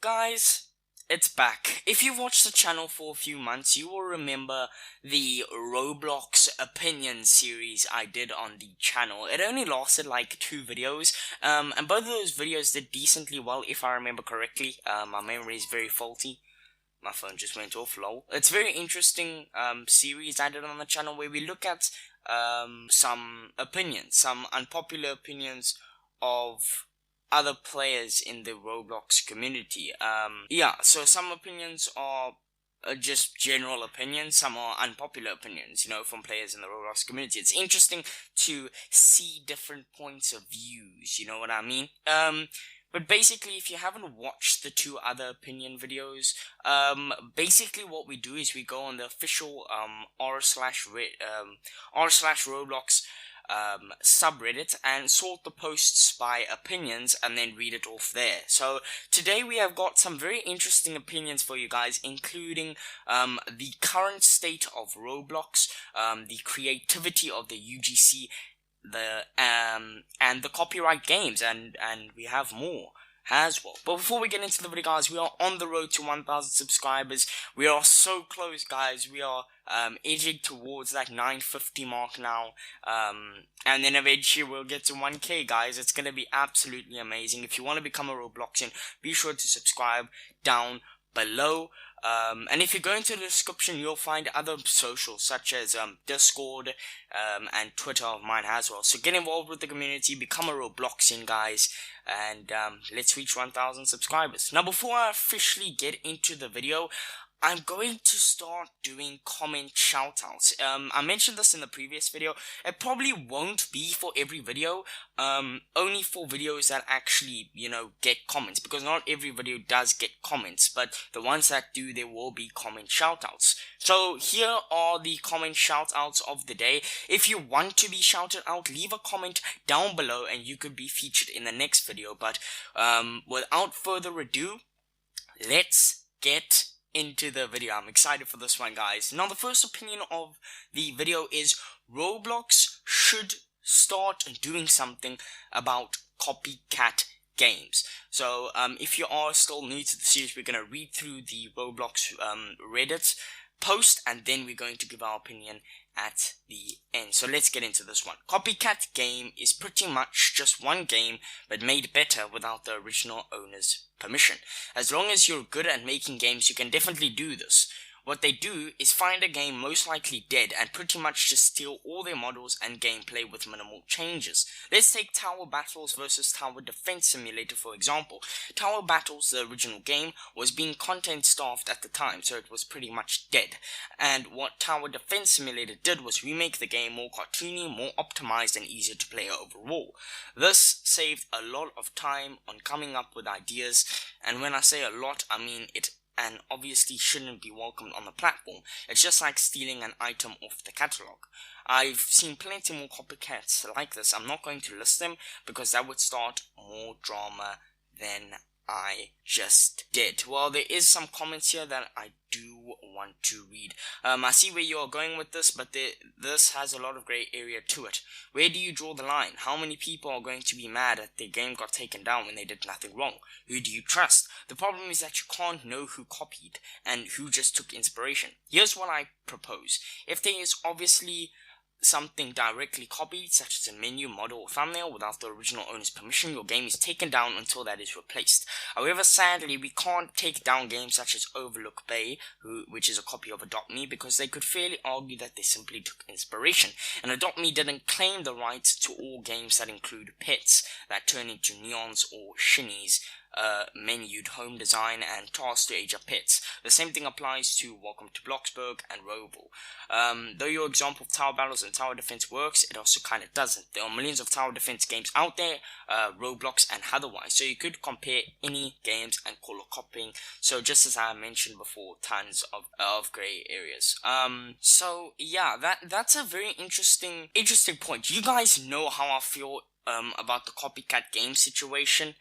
Guys, it's back. If you've watched the channel for a few months, you will remember the Roblox Opinions series I did on the channel. It only lasted like 2 videos, and both of those videos did decently well, if I remember correctly. My memory is very faulty. My phone just went off, lol. It's a very interesting series I did on the channel where we look at some opinions, some unpopular opinions of other players in the Roblox community. So some opinions are just general opinions, some are unpopular opinions, from players in the Roblox community. It's interesting to see different points of views, you know what I mean? But basically, if you haven't watched the 2 other opinion videos, basically what we do is we go on the official r/Roblox subreddit and sort the posts by opinions and then read it off there. So today we have got some very interesting opinions for you guys, including the current state of Roblox, the creativity of the UGC, and the copyright games, and we have more as well. But before we get into the video, guys, we are on the road to 1,000 subscribers. We are so close, guys. We are edging towards that 950 mark now, and then eventually we'll get to 1k, guys. It's gonna be absolutely amazing. If you want to become a Robloxian, be sure to subscribe down below. And if you go into the description, you'll find other socials such as Discord and Twitter of mine as well. So get involved with the community, become a Robloxian, guys, and let's reach 1,000 subscribers. Now, before I officially get into the video, I'm going to start doing comment shoutouts. I mentioned this in the previous video. It probably won't be for every video, only for videos that actually, get comments, because not every video does get comments, but the ones that do, there will be comment shoutouts. So here are the comment shoutouts of the day. If you want to be shouted out, leave a comment down below and you could be featured in the next video. But without further ado, let's get into the video. I'm excited for this one, guys. Now, the first opinion of the video is Roblox should start doing something about Copycat Games. So, if you are still new to the series, we're going to read through the Roblox Reddit post, and then we're going to give our opinion at the end. So let's get into this one. Copycat Game is pretty much just one game, but made better without the original owner's permission. As long as you're good at making games, you can definitely do this. What they do is find a game most likely dead and pretty much just steal all their models and gameplay with minimal changes. Let's take Tower Battles versus Tower Defense Simulator for example. Tower Battles, the original game, was being content staffed at the time, so it was pretty much dead. And what Tower Defense Simulator did was remake the game more cartoony, more optimized, and easier to play overall. This saved a lot of time on coming up with ideas, and when I say a lot, I mean it, and obviously shouldn't be welcomed on the platform. It's just like stealing an item off the catalogue. I've seen plenty more copycats like this. I'm not going to list them because that would start more drama than I just did. Well, there is some comments here that I do want to read. I see where you are going with this, but this has a lot of grey area to it. Where do you draw the line? How many people are going to be mad that their game got taken down when they did nothing wrong? Who do you trust? The problem is that you can't know who copied and who just took inspiration. Here's what I propose. If there is obviously something directly copied, such as a menu, model, or thumbnail, without the original owner's permission, your game is taken down until that is replaced. However, sadly, we can't take down games such as Overlook Bay, which is a copy of Adopt Me, because they could fairly argue that they simply took inspiration, and Adopt Me didn't claim the rights to all games that include pets that turn into neons or shinies, menued home design, and tasks to age up pets. The same thing applies to Welcome to Bloxburg and Roval. Though your example of Tower Battles and Tower Defense works, it also kind of doesn't. There are millions of Tower Defense games out there, Roblox and otherwise, so you could compare any games and call it copying. So just as I mentioned before, tons of grey areas. So yeah, that's a very interesting point. You guys know how I feel about the Copycat Game situation.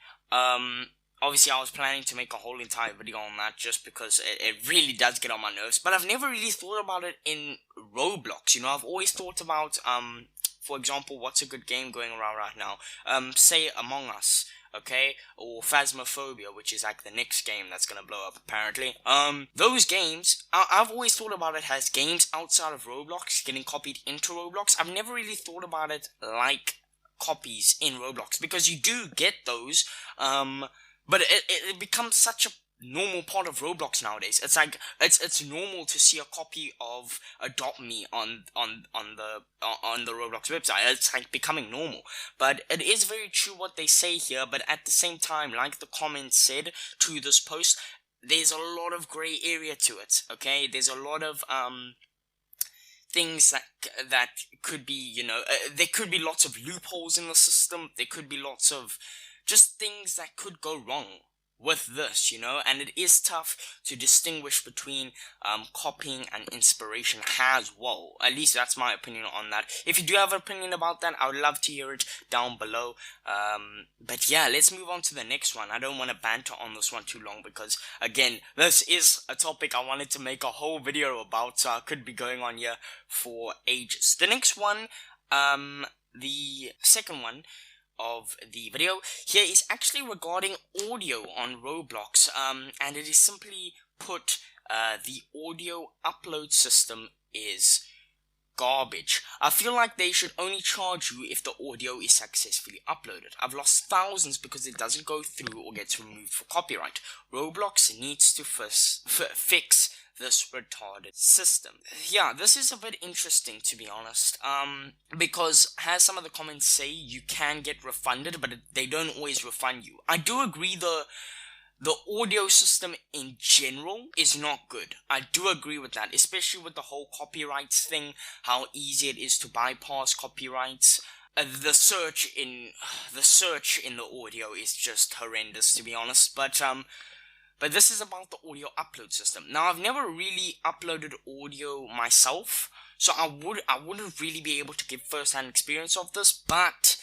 Obviously, I was planning to make a whole entire video on that just because it really does get on my nerves. But I've never really thought about it in Roblox. I've always thought about, for example, what's a good game going around right now? Say Among Us. okay, or Phasmophobia, which is like the next game that's gonna blow up apparently. Those games, I've always thought about it as games outside of Roblox getting copied into Roblox. I've never really thought about it like copies in Roblox, because you do get those, but it becomes such a normal part of Roblox nowadays. It's like it's normal to see a copy of Adopt Me on the Roblox website. It's like becoming normal. But it is very true what they say here. But at the same time, like the comments said to this post, there's a lot of gray area to it. Okay, there's a lot of things that could be, there could be lots of loopholes in the system. There could be lots of just things that could go wrong with this, and it is tough to distinguish between copying and inspiration as well. At least that's my opinion on that. If you do have an opinion about that, I would love to hear it down below. But yeah, let's move on to the next one. I don't want to banter on this one too long, because again, this is a topic I wanted to make a whole video about, so I could be going on here for ages. The next one, the second one of the video here is actually regarding audio on Roblox, and it is simply put, the audio upload system is garbage. I feel like they should only charge you if the audio is successfully uploaded. I've lost thousands because it doesn't go through or gets removed for copyright. Roblox needs to fix this retarded system. Yeah, this is a bit interesting, to be honest, because as some of the comments say, you can get refunded, but they don't always refund you. I do agree the audio system in general is not good. I do agree with that, especially with the whole copyrights thing, how easy it is to bypass copyrights. The search in the audio is just horrendous, to be honest, but this is about the audio upload system. Now, I've never really uploaded audio myself, so I wouldn't really be able to give first-hand experience of this, but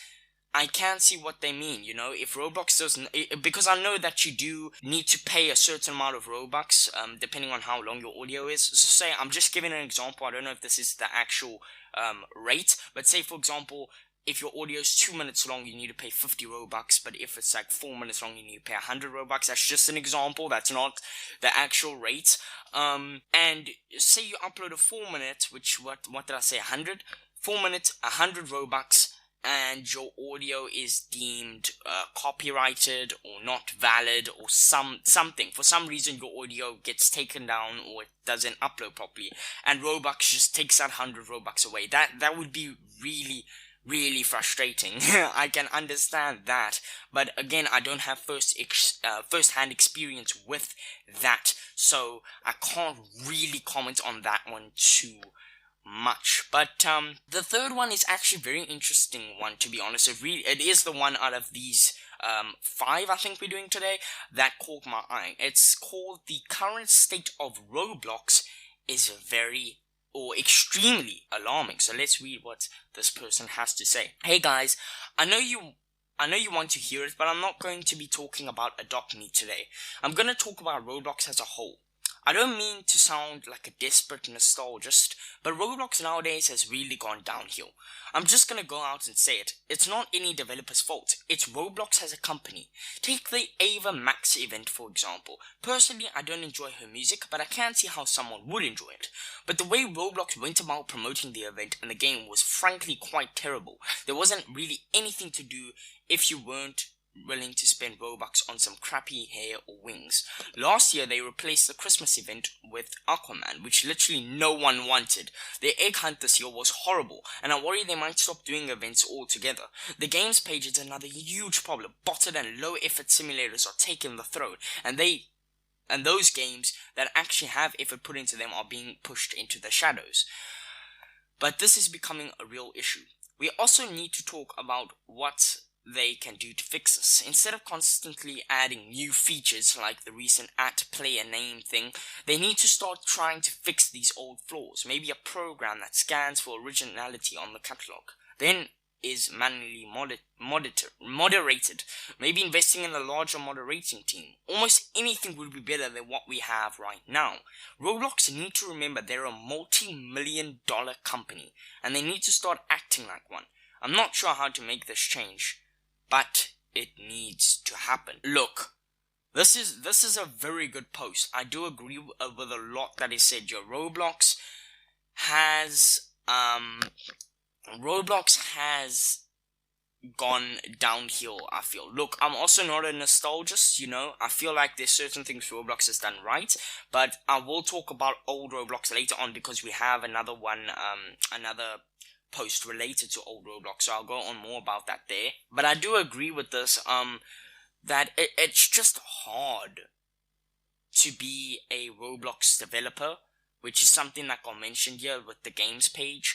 I can see what they mean, if Roblox doesn't, because I know that you do need to pay a certain amount of Robux, depending on how long your audio is. So say, I'm just giving an example, I don't know if this is the actual, rate, but say, for example, if your audio is 2 minutes long, you need to pay 50 Robux, but if it's like 4 minutes long, you need to pay 100 Robux. That's just an example, that's not the actual rate. And say you upload a 4 minute, which, what did I say, 100? 4 minutes, 100 Robux, and your audio is deemed copyrighted or not valid or something. For some reason, your audio gets taken down or it doesn't upload properly, and Robux just takes that 100 Robux away. That would be really frustrating. I can understand that, but again, I don't have first-hand experience with that, so I can't really comment on that one too much. But the third one is actually a very interesting one, to be honest. It is the one out of these 5 I think we're doing today that caught my eye. It's called The Current State of Roblox is extremely alarming. So let's read what this person has to say. Hey guys, I know you want to hear it, but I'm not going to be talking about Adopt Me today. I'm going to talk about Roblox as a whole. I don't mean to sound like a desperate nostalgist, but Roblox nowadays has really gone downhill. I'm just gonna go out and say it. It's not any developer's fault. It's Roblox as a company. Take the Ava Max event, for example. Personally, I don't enjoy her music, but I can see how someone would enjoy it. But the way Roblox went about promoting the event and the game was frankly quite terrible. There wasn't really anything to do if you weren't willing to spend Robux on some crappy hair or wings. Last year, they replaced the Christmas event with Aquaman, which literally no one wanted. The egg hunt this year was horrible, and I worry they might stop doing events altogether. The games page is another huge problem. Botted and low-effort simulators are taking the throne, and those games that actually have effort put into them are being pushed into the shadows. But this is becoming a real issue. We also need to talk about what they can do to fix this. Instead of constantly adding new features like the recent @player_name thing, they need to start trying to fix these old flaws. Maybe a program that scans for originality on the catalog, then is manually moderated. Maybe investing in a larger moderating team. Almost anything would be better than what we have right now. Roblox need to remember they're a multi-million-dollar company, and they need to start acting like one. I'm not sure how to make this change, but it needs to happen. Look, this is a very good post. I do agree with a lot that is said here. Roblox has gone downhill, I feel. Look, I'm also not a nostalgist, you know. I feel like there's certain things Roblox has done right, but I will talk about old Roblox later on because we have another post related to old Roblox, so I'll go on more about that there. But I do agree with this, that it's just hard to be a Roblox developer, which is something that got mentioned here with the games page,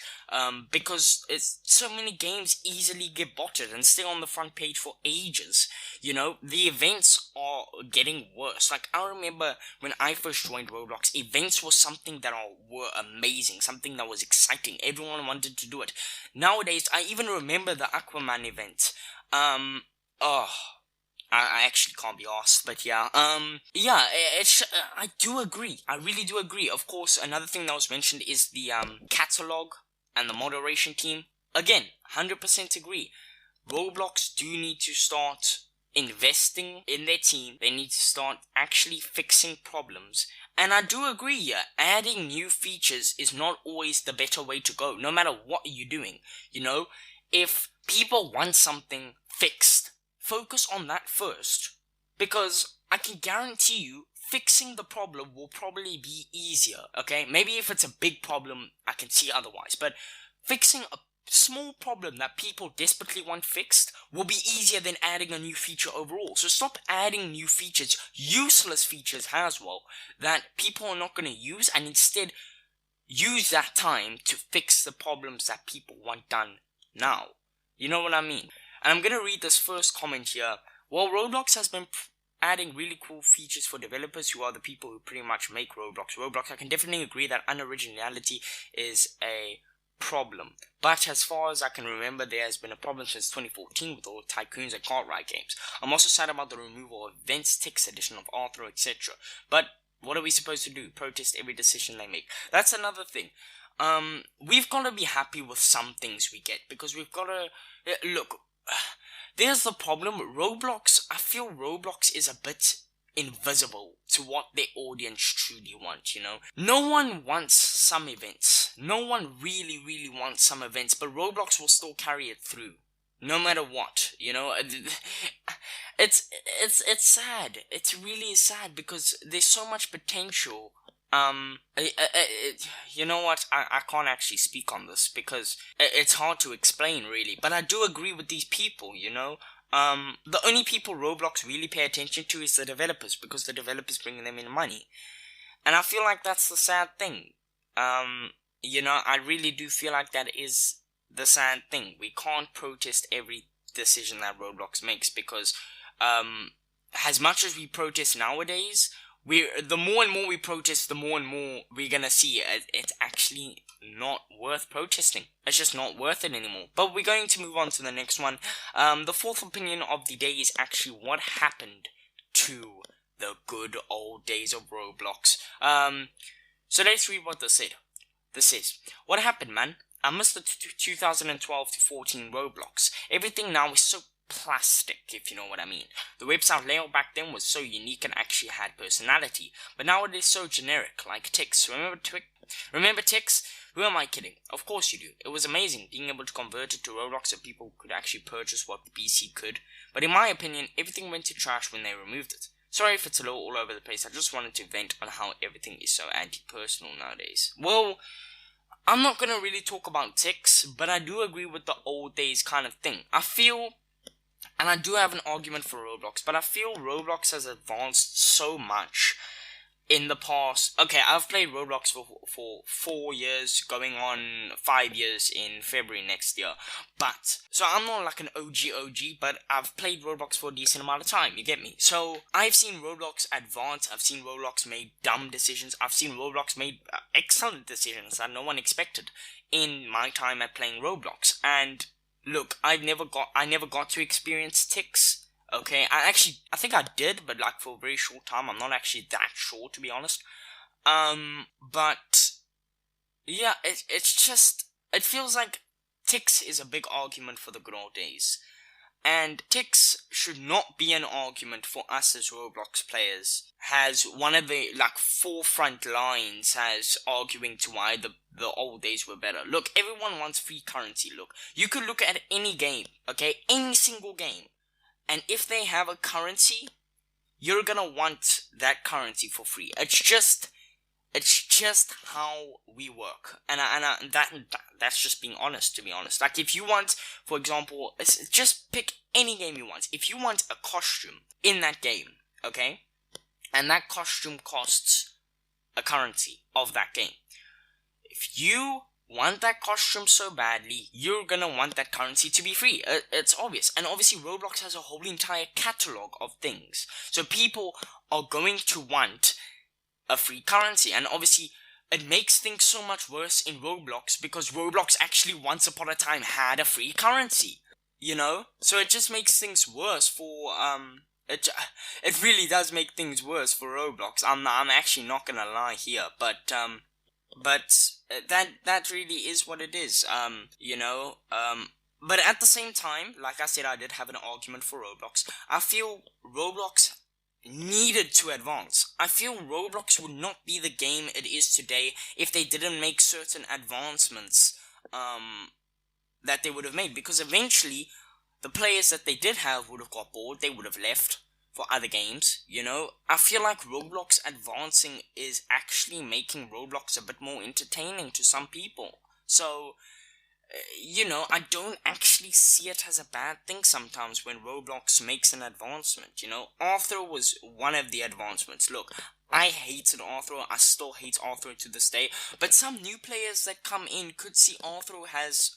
because so many games easily get botted and stay on the front page for ages. You know, the events are getting worse. Like, I remember when I first joined Roblox, events was something that were amazing, something that was exciting. Everyone wanted to do it. Nowadays, I even remember the Aquaman event. I actually can't be asked, but yeah, I do agree. I really do agree. Of course, another thing that was mentioned is the, catalog and the moderation team. Again, 100% agree. Roblox do need to start investing in their team. They need to start actually fixing problems. And I do agree here, adding new features is not always the better way to go, no matter what you're doing. You know, if people want something fixed, focus on that first, because I can guarantee you fixing the problem will probably be easier, okay? Maybe if it's a big problem, I can see otherwise, but fixing a small problem that people desperately want fixed will be easier than adding a new feature overall. So stop adding new features, useless features as well, that people are not going to use, and instead use that time to fix the problems that people want done now. You know what I mean? And I'm going to read this first comment here. Well, Roblox has been adding really cool features for developers who are the people who pretty much make Roblox. I can definitely agree that unoriginality is a problem. But as far as I can remember, there has been a problem since 2014 with all tycoons and car ride games. I'm also sad about the removal of events, text edition of Arthur, etc. But what are we supposed to do? Protest every decision they make. That's another thing. We've got to be happy with some things we get, because we've got to look. There's the problem. I feel Roblox is a bit invisible to what their audience truly want, you know. No one wants some events. No one really wants some events, but Roblox will still carry it through, no matter what, you know. It's sad. It really is sad, because there's so much potential. You know what? I can't actually speak on this because it's hard to explain, really. But I do agree with these people, you know. The only people Roblox really pay attention to is the developers, because the developers bring them in money. And I feel like that's the sad thing. You know, I really do feel like that is the sad thing. We can't protest every decision that Roblox makes, because as much as we protest nowadays, the more and more we protest, the more and more we're gonna see it's actually not worth protesting. It's just not worth it anymore. But we're going to move on to the next one. The fourth opinion of the day is actually what happened to the good old days of Roblox. So let's read what this said. This says, what happened, man? I missed the 2012 to 14 Roblox. Everything now is so plastic, if you know what I mean. The website layout back then was so unique and actually had personality, but now it is so generic, like Tix. Remember Tix? Who am I kidding? Of course you do. It was amazing being able to convert it to Roblox so people could actually purchase what the PC could, but in my opinion, everything went to trash when they removed it. Sorry if it's a little all over the place. I just wanted to vent on how everything is so anti-personal nowadays. Well, I'm not gonna really talk about Tix, but I do agree with the old days kind of thing. I feel, and I do have an argument for Roblox, but I feel Roblox has advanced so much in the past. Okay, I've played Roblox for 4 years, going on 5 years in February next year. But, so I'm not like an OG, but I've played Roblox for a decent amount of time, you get me? So, I've seen Roblox advance, I've seen Roblox made dumb decisions, I've seen Roblox made excellent decisions that no one expected in my time at playing Roblox. And look, I never got to experience Tix. Okay, I think I did, but like for a very short time. I'm not actually that sure, to be honest. But yeah, it feels like Tix is a big argument for the good old days. And ticks should not be an argument for us as Roblox players. Has one of the forefront lines as arguing to why the old days were better. Look, everyone wants free currency. Look, you could look at any game, okay, any single game, and if they have a currency, you're gonna want that currency for free. It's just how we work, and that's just being honest. To be honest, like if you want, for example, just pick any game you want. If you want a costume in that game, okay, and that costume costs a currency of that game. If you want that costume so badly, you're gonna want that currency to be free. It's obvious. And obviously Roblox has a whole entire catalog of things, so people are going to want a free currency. And obviously it makes things so much worse in Roblox because Roblox actually once upon a time had a free currency, you know? So it just makes things worse for it really does make things worse for Roblox. I'm actually not gonna lie here, but that really is what it is, you know. But at the same time, like I said, I did have an argument for Roblox. I feel Roblox needed to advance. I feel Roblox would not be the game it is today if they didn't make certain advancements that they would have made, because eventually the players that they did have would have got bored, they would have left for other games, you know. I feel like Roblox advancing is actually making Roblox a bit more entertaining to some people. So you know, I don't actually see it as a bad thing sometimes when Roblox makes an advancement, you know. Arthur was one of the advancements. Look, I hated Arthur, I still hate Arthur to this day, but some new players that come in could see Arthur as,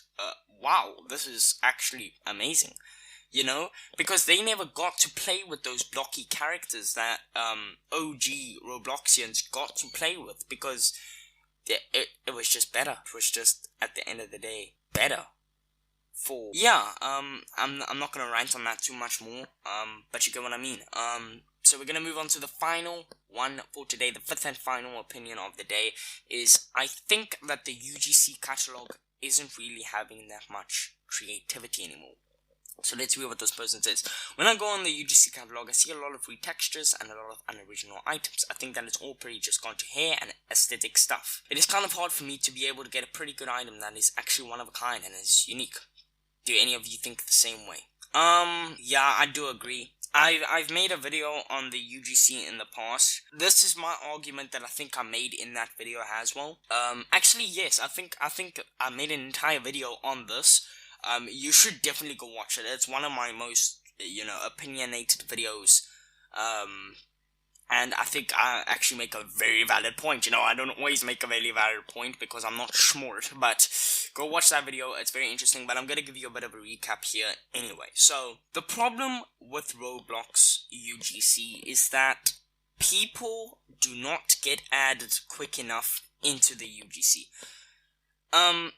wow, this is actually amazing, you know, because they never got to play with those blocky characters that, OG Robloxians got to play with, because it was just better. It was just, at the end of the day, better. I'm not gonna rant on that too much more, but you get what I mean. So we're gonna move on to the final one for today. The fifth and final opinion of the day is, I think that the UGC Catalogue isn't really having that much creativity anymore. So let's read what this person says. When I go on the UGC Catalogue, I see a lot of free textures and a lot of unoriginal items. I think that it's all pretty just gone to hair and aesthetic stuff. It is kind of hard for me to be able to get a pretty good item that is actually one of a kind and is unique. Do any of you think the same way? Yeah, I do agree. I've made a video on the UGC in the past. This is my argument that I think I made in that video as well. Actually, yes, I think I made an entire video on this. You should definitely go watch it. It's one of my most, you know, opinionated videos. And I think I actually make a very valid point. You know, I don't always make a very valid point because I'm not smart, but go watch that video. It's very interesting, but I'm gonna give you a bit of a recap here anyway. So, the problem with Roblox UGC is that people do not get added quick enough into the UGC.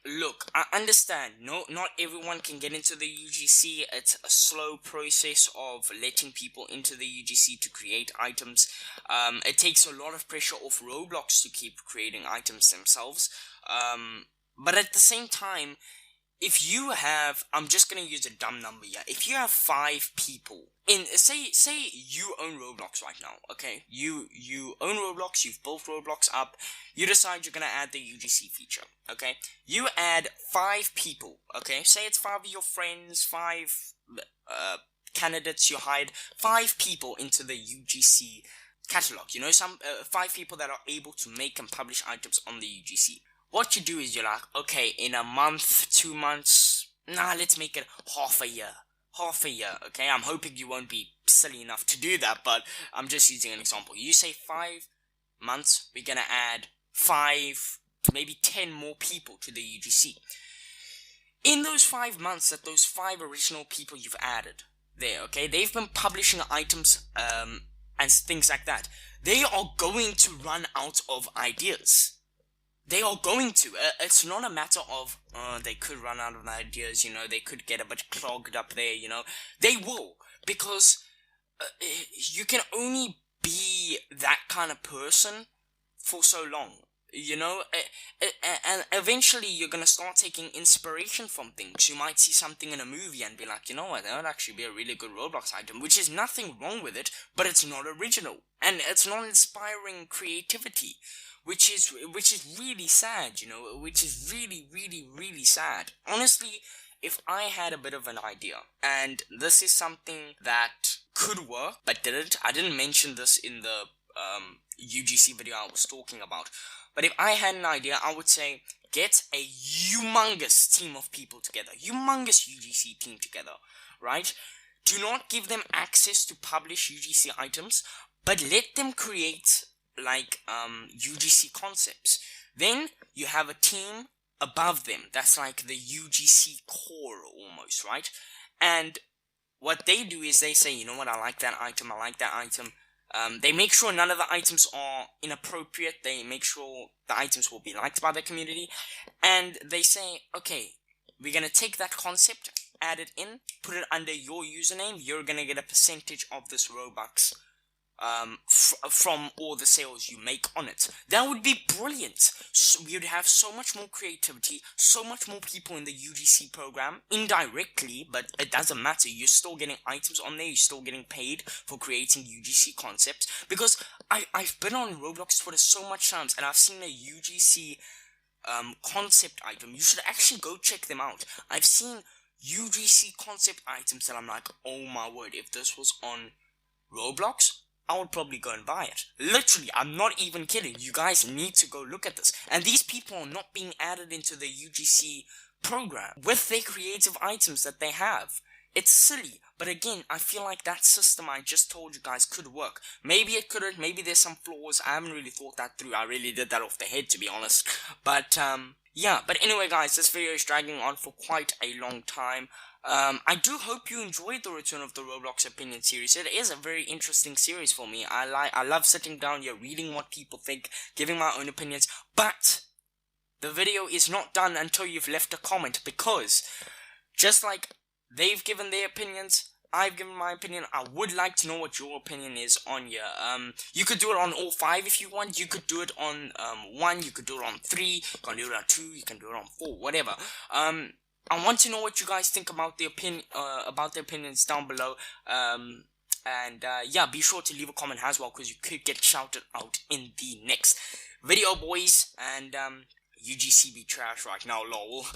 Look, I understand, not everyone can get into the UGC. It's a slow process of letting people into the UGC to create items. It takes a lot of pressure off Roblox to keep creating items themselves. But at the same time, if you have, I'm just gonna use a dumb number here. If you have 5 people in, say you own Roblox right now, okay? You own Roblox, you've built Roblox up, you decide you're gonna add the UGC feature, okay? You add 5 people, okay? Say it's 5 of your friends, 5 candidates you hired, 5 people into the UGC catalog, you know, 5 people that are able to make and publish items on the UGC. What you do is you're like, okay, in a month, 2 months, let's make it half a year, okay? I'm hoping you won't be silly enough to do that, but I'm just using an example. You say 5 months, we're gonna add 5 to maybe 10 more people to the UGC. In those 5 months that those 5 original people you've added there, okay, they've been publishing items, and things like that. They are going to run out of ideas. They are going to. It's not a matter of, they could run out of ideas, you know, they could get a bit clogged up there, you know. They will, because you can only be that kind of person for so long. You know, and eventually you're gonna start taking inspiration from things. You might see something in a movie and be like, you know what, that would actually be a really good Roblox item, which is nothing wrong with it, but it's not original and it's not inspiring creativity, which is really sad, you know, which is really, really, really sad. Honestly, if I had a bit of an idea, and this is something that could work but didn't, I didn't mention this in the UGC video I was talking about. But if I had an idea, I would say get a humongous team of people together, humongous UGC team together, right? Do not give them access to publish UGC items, but let them create like UGC concepts. Then you have a team above them that's like the UGC core almost, right? And what they do is they say, you know what, I like that item, I like that item. They make sure none of the items are inappropriate. They make sure the items will be liked by the community. And they say, okay, we're going to take that concept, add it in, put it under your username. You're going to get a percentage of this Robux from all the sales you make on it. That would be brilliant. So we would have so much more creativity, so much more people in the UGC program, indirectly, but it doesn't matter. You're still getting items on there, you're still getting paid for creating UGC concepts. Because I've been on Roblox Twitter so much times, and I've seen a UGC concept item. You should actually go check them out. I've seen UGC concept items that I'm like, oh my word, if this was on Roblox, I would probably go and buy it. Literally, I'm not even kidding. You guys need to go look at this. And these people are not being added into the UGC program with their creative items that they have. It's silly. But again, I feel like that system I just told you guys could work. Maybe it couldn't. Maybe there's some flaws. I haven't really thought that through. I really did that off the head, to be honest. But, yeah. But anyway, guys, this video is dragging on for quite a long time. I do hope you enjoyed the return of the Roblox Opinion series. It is a very interesting series for me. I love sitting down here, reading what people think, giving my own opinions, but the video is not done until you've left a comment, because just like they've given their opinions, I've given my opinion. I would like to know what your opinion is on here. You could do it on all 5 if you want. You could do it on 1, you could do it on 3, you can do it on 2, you can do it on 4, whatever. I want to know what you guys think about the opinions down below. Yeah, be sure to leave a comment as well, because you could get shouted out in the next video, boys. And UGC be trash right now, lol.